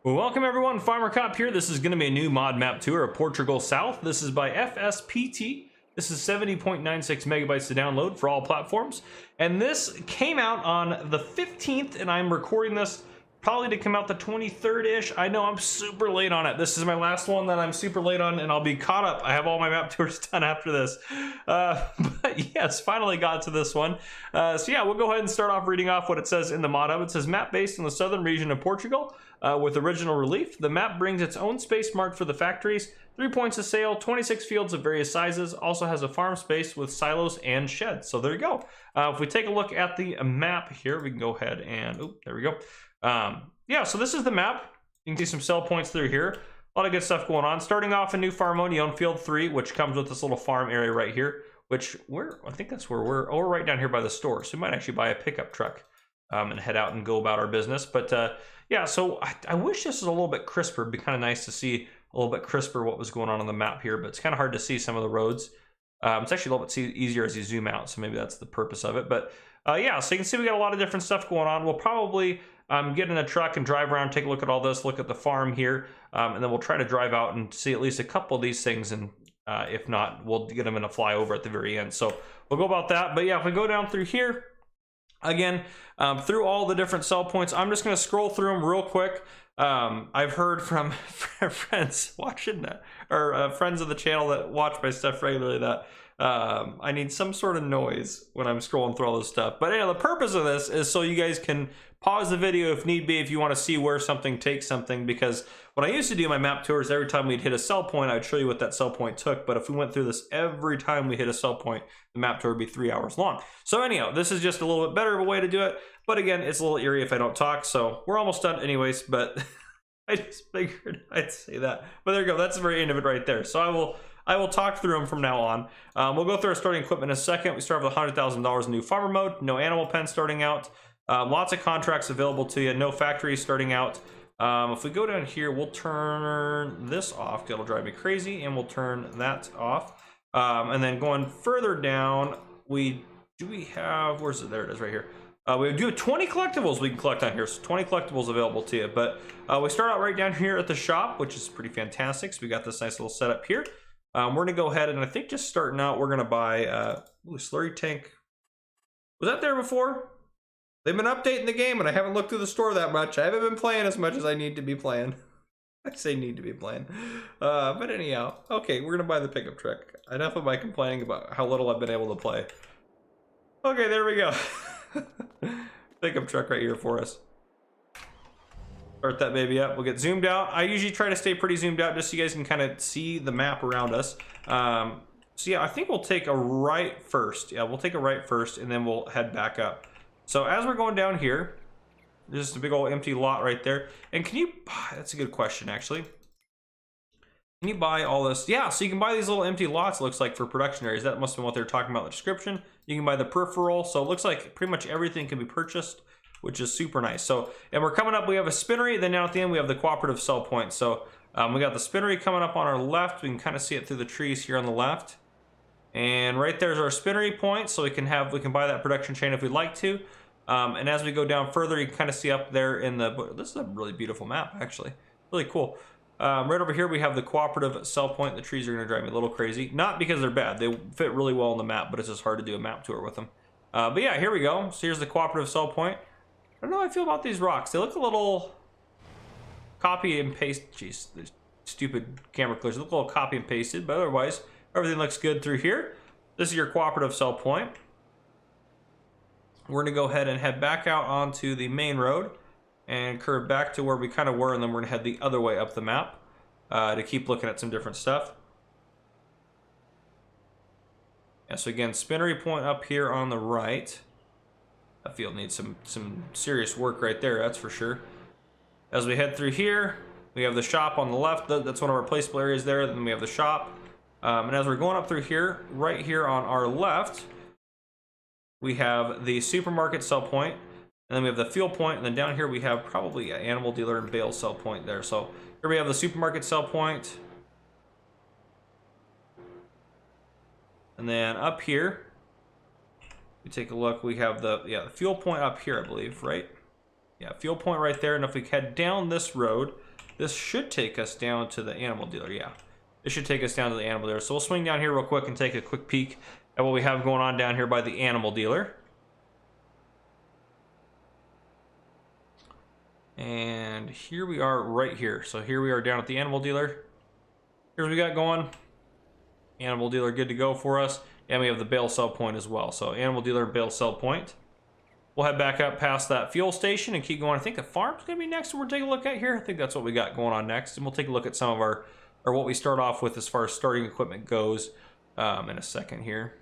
Well, welcome everyone, Farmer Cop here. This is going to be a new mod map tour of Portugal South. This is by FSPT. This is 70.96 megabytes to download for all platforms. And this came out on the 15th, and I'm recording this probably to come out the 23rd-ish. I know I'm super late on it. This is my last one that I'm super late on, and I'll be caught up. I have all my map tours done after this. But yes, finally got to this one. So yeah, we'll go ahead and start off reading off what it says in the mod hub. It says, map based in the southern region of Portugal with original relief. The map brings its own space marked for the factories, 3 points of sale, 26 fields of various sizes, also has a farm space with silos and sheds. So there you go. If we take a look at the map here, we can go ahead and, oh, there we go. Yeah, so this is the map. You can see some sell points through here. A lot of good stuff going on. Starting off in New Farm Mode, you own Field 3, which comes with this little farm area right here, which I think that's where we're right down here by the store. So we might actually buy a pickup truck and head out and go about our business. But yeah, so I wish this was a little bit crisper. It'd be kind of nice to see a little bit crisper what was going on the map here, but it's kind of hard to see some of the roads. It's actually a little bit easier as you zoom out, so maybe that's the purpose of it. But yeah, so you can see we got a lot of different stuff going on. We'll probably get in a truck and drive around, take a look at all this, look at the farm here, and then we'll try to drive out and see at least a couple of these things, and if not, we'll get them in a flyover at the very end. So we'll go about that. But yeah, if we go down through here, again, through all the different sell points, I'm just going to scroll through them real quick. I've heard from friends watching that, or friends of the channel that watch my stuff regularly, that I need some sort of noise when I'm scrolling through all this stuff. But anyway, the purpose of this is so you guys can pause the video if need be, if you want to see where something takes something. Because when I used to do my map tours, every time we'd hit a sell point, I'd show you what that sell point took. But if we went through this every time we hit a sell point, the map tour would be 3 hours long. So anyhow, this is just a little bit better of a way to do it. But again, it's a little eerie if I don't talk. So we're almost done anyways, but I just figured I'd say that. But there you go. That's the very end of it right there. So I will talk through them from now on. We'll go through our starting equipment in a second. We start with $100,000 in new farmer mode, no animal pen starting out, lots of contracts available to you, no factories starting out. If we go down here, we'll turn this off. It'll drive me crazy, and we'll turn that off. And then going further down, where's it? There it is right here. We do 20 collectibles we can collect on here, so 20 collectibles available to you. But we start out right down here at the shop, which is pretty fantastic. So we got this nice little setup here. We're gonna go ahead and I think just starting out, we're gonna buy slurry tank. Was that there before? They've been updating the game, and I haven't looked through the store that much. I haven't been playing as much as I need to be playing. I say need to be playing. But anyhow, okay, we're gonna buy the pickup truck. Enough of my complaining about how little I've been able to play. Okay, there we go. Pickup truck right here for us. Start that baby up. We'll get zoomed out. I usually try to stay pretty zoomed out just so you guys can kind of see the map around us. So yeah, I think we'll take a right first. Yeah, we'll take a right first, and then we'll head back up. So as we're going down here, there's just a big old empty lot right there. And can you, that's a good question actually. Can you buy all this? Yeah, so you can buy these little empty lots, it looks like, for production areas. That must have been what they're talking about in the description. You can buy the peripheral, so it looks like pretty much everything can be purchased, which is super nice. So, and we're coming up, we have a spinnery, then down at the end we have the cooperative sell point. So we got the spinnery coming up on our left. We can kind of see it through the trees here on the left. And right there's our spinnery point, so we can buy that production chain if we'd like to. And as we go down further, you can kind of see up there in the, this is a really beautiful map actually, really cool. Right over here we have the cooperative sell point. The trees are going to drive me a little crazy, not because they're bad, they fit really well on the map, but it's just hard to do a map tour with them. But yeah, here we go. So here's the cooperative sell point. I don't know how I feel about these rocks. They look a little copy and paste. Jeez, the stupid camera clears. They look a little copy and pasted, but otherwise everything looks good through here. This is your cooperative sell point. We're gonna go ahead and head back out onto the main road and curve back to where we kind of were, and then we're gonna head the other way up the map to keep looking at some different stuff. Yeah, so again, spinnery point up here on the right. That field needs some serious work right there, that's for sure. As we head through here, we have the shop on the left. That's one of our placeable areas there. Then we have the shop. And as we're going up through here, right here on our left, we have the supermarket sell point, and then we have the fuel point, and then down here we have probably an animal dealer and bale sell point there. So here we have the supermarket sell point. And then up here, we take a look, we have the fuel point up here, I believe, right? Yeah, fuel point right there. And if we head down this road, this should take us down to the animal dealer. Yeah, this should take us down to the animal dealer. So we'll swing down here real quick and take a quick peek at what we have going on down here by the animal dealer. And here we are right here. So here we are down at the animal dealer. Here's what we got going. Animal dealer good to go for us. And we have the bale sell point as well. So animal dealer, bale sell point. We'll head back up past that fuel station and keep going. I think the farm's gonna be next we're taking a look at here. I think that's what we got going on next. And we'll take a look at some of our, or what we start off with as far as starting equipment goes in a second here.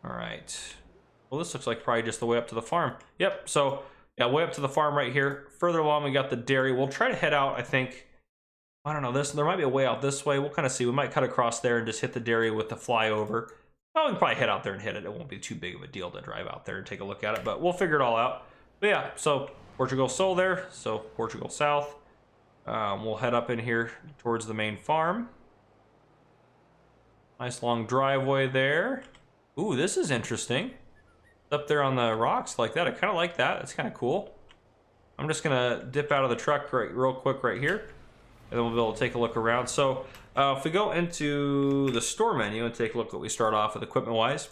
All right. Well, this looks like probably just the way up to the farm. Yep, so yeah, way up to the farm right here. Further along, we got the dairy. We'll try to head out, I think, I don't know, there might be a way out this way. We'll kind of see. We might cut across there and just hit the dairy with the flyover. Well, we can probably head out there and hit it. It won't be too big of a deal to drive out there and take a look at it, but we'll figure it all out. But yeah, so Portugal South there, so Portugal South. We'll head up in here towards the main farm. Nice long driveway there. Ooh, this is interesting. Up there on the rocks like that. I kind of like that. It's kind of cool. I'm just gonna dip out of the truck real quick right here, and then we'll be able to take a look around. So if we go into the store menu and take a look at what we start off with equipment wise.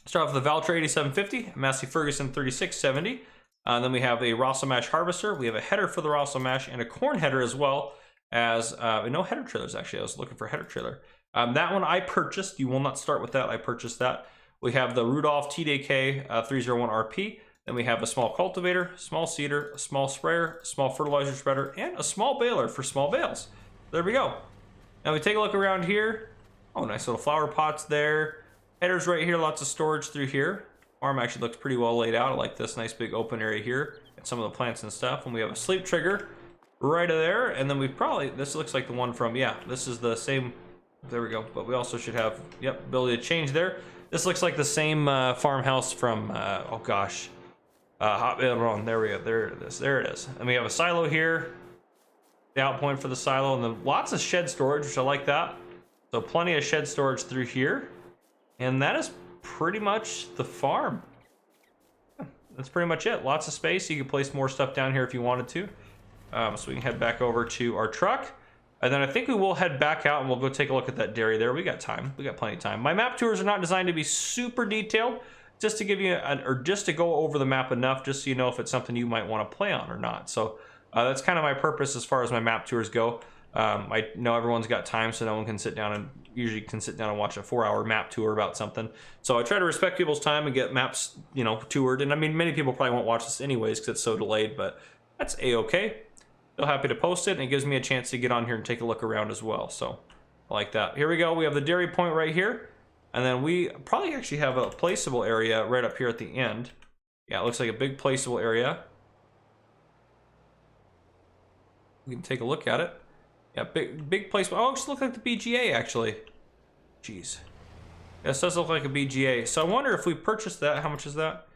Start off with the Valtra 8750, Massey Ferguson 3670. Then we have a Rosso Mash harvester. We have a header for the Rosso Mash and a corn header as well as no header trailers actually. I was looking for a header trailer. That one I purchased. You will not start with that. I purchased that. We have the Rudolph TDK 301 RP. Then we have a small cultivator, small seeder, a small sprayer, small fertilizer spreader, and a small baler for small bales. There we go. Now we take a look around here. Oh, nice little flower pots there. Headers right here, lots of storage through here. Farm actually looks pretty well laid out. I like this nice big open area here and some of the plants and stuff. And we have a sleep trigger right there. And then we probably, this looks like the one from, yeah, this is the same. There we go. But we also should have, yep, ability to change there. This looks like the same farmhouse from, oh gosh, Hot Run. There we go. There it is. There it is. And we have a silo here, the out point for the silo, and then lots of shed storage, which I like that. So plenty of shed storage through here, and that is pretty much the farm. That's pretty much it. Lots of space. You can place more stuff down here if you wanted to. So we can head back over to our truck. And then I think we will head back out and we'll go take a look at that dairy there. We got time. We got plenty of time. My map tours are not designed to be super detailed, just to give you, or just to go over the map enough, just so you know if it's something you might want to play on or not. So that's kind of my purpose as far as my map tours go. I know everyone's got time, so no one can sit down and usually can sit down and watch a 4-hour map tour about something. So I try to respect people's time and get maps, you know, toured. And I mean, many people probably won't watch this anyways because it's so delayed, but that's a-okay. Still happy to post it, and it gives me a chance to get on here and take a look around as well. So I like that. Here we go. We have the dairy point right here, and then we probably actually have a placeable area right up here at the end. Yeah, it looks like a big placeable area. We can take a look at it. Yeah, big place. Oh, it just looks like the BGA actually. Jeez. This does look like a BGA. So I wonder if we purchase that, how much is that?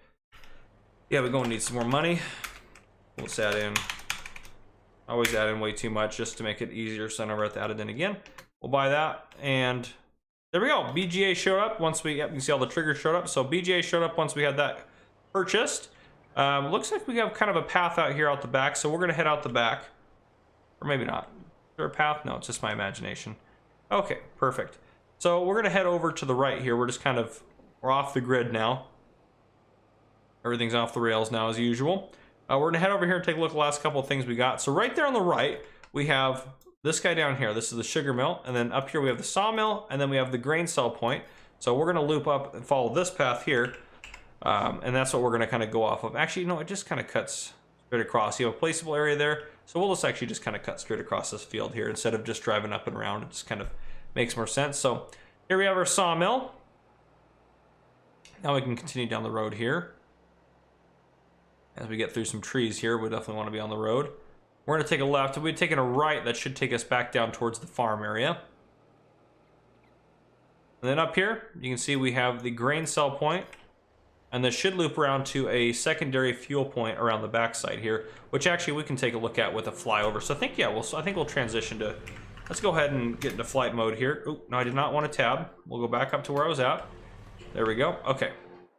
Yeah, we're going to need some more money. Let's add in. I always add in way too much just to make it easier, so I never have to add it in again. We'll buy that, and there we go. BGA showed up once we, yep, you can see all the triggers showed up. So BGA showed up once we had that purchased. Looks like we have kind of a path out here out the back, so we're gonna head out the back. Or maybe not. Is there a path? No, it's just my imagination. Okay, perfect. So we're gonna head over to the right here. We're just kind of, we're off the grid now. Everything's off the rails now as usual. We're gonna head over here and take a look at the last couple of things we got. So right there on the right, we have this guy down here. This is the sugar mill. And then up here we have the sawmill, and then we have the grain sell point. So we're gonna loop up and follow this path here. And that's what we're gonna kind of go off of. Actually, no, it just kind of cuts straight across. You have a placeable area there. So we'll just actually just kind of cut straight across this field here instead of just driving up and around. It just kind of makes more sense. So here we have our sawmill. Now we can continue down the road here. As we get through some trees here, we definitely want to be on the road. We're going to take a left. If we're taking a right, that should take us back down towards the farm area. And then up here, you can see we have the grain sell point. And this should loop around to a secondary fuel point around the backside here, which actually we can take a look at with a flyover. So I think, yeah, I think we'll transition to, let's go ahead and get into flight mode here. Oh, no, I did not want to tab. We'll go back up to where I was at. There we go. Okay,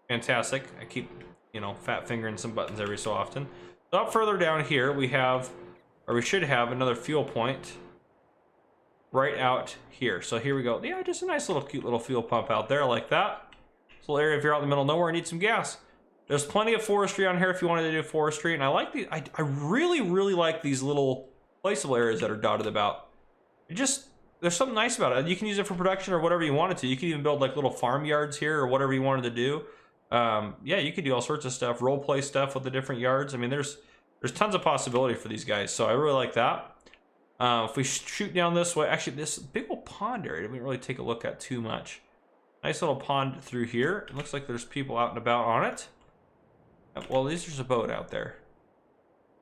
fantastic. I keep, you know, fat fingering some buttons every so often. So up further down here, we have, or we should have, another fuel point right out here. So here we go. Yeah, just a nice little cute little fuel pump out there like that. This little area if you're out in the middle of nowhere and need some gas. There's plenty of forestry on here if you wanted to do forestry. And I like the, I really, really like these little placeable areas that are dotted about. It just, there's something nice about it. You can use it for production or whatever you wanted to. You can even build like little farmyards here or whatever you wanted to do. Yeah, you could do all sorts of stuff, role play stuff with the different yards. I mean, there's tons of possibility for these guys. So I really like that. If we shoot down this way, actually this big old pond area, we didn't really take a look at too much. Nice little pond through here. It looks like there's people out and about on it. Well, there's a boat out there.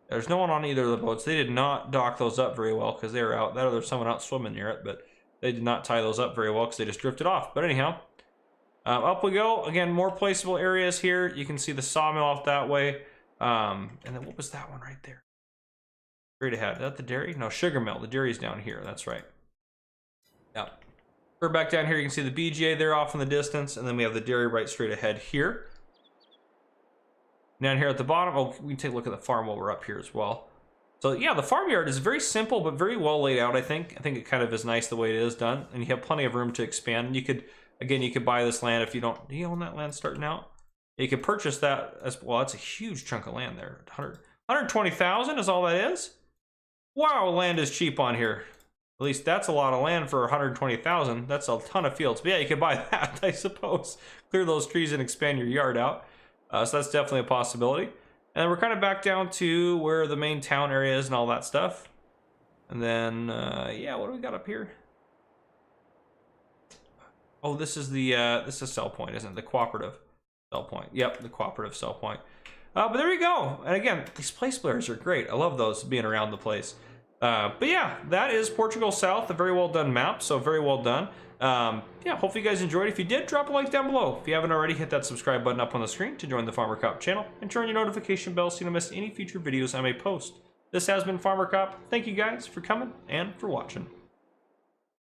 There's no one on either of the boats. They did not dock those up very well because they were out. That or there's someone out swimming near it, but they did not tie those up very well because they just drifted off. But anyhow, up we go. Again, more placeable areas here. You can see the sawmill off that way. And then what was that one right there? Straight ahead. Is that the dairy? No, sugar mill. The dairy's down here. That's right. Yeah. We're back down here. You can see the BGA there off in the distance. And then we have the dairy right straight ahead here. Down here at the bottom, oh, we can take a look at the farm while we're up here as well. So yeah, the farmyard is very simple, but very well laid out, I think. I think it kind of is nice the way it is done. And you have plenty of room to expand. You could, again, you could buy this land if you don't, do you own that land starting out? You could purchase that as, well, that's a huge chunk of land there. 120,000 is all that is? Wow, land is cheap on here. At least that's a lot of land for 120,000. That's a ton of fields. But yeah, you could buy that, I suppose. Clear those trees and expand your yard out. So that's definitely a possibility. And then we're kind of back down to where the main town area is and all that stuff. And then, yeah, what do we got up here? Oh, this is the sell point, isn't it? The cooperative sell point. Yep, the cooperative sell point. But there you go. And again, these place players are great. I love those being around the place. But yeah, that is Portugal South, a very well done map. So very well done. Yeah, hopefully you guys enjoyed. If you did, drop a like down below. If you haven't already, hit that subscribe button up on the screen to join the Farmer Cop channel and turn your notification bell so you don't miss any future videos I may post. This has been Farmer Cop. Thank you guys for coming and for watching.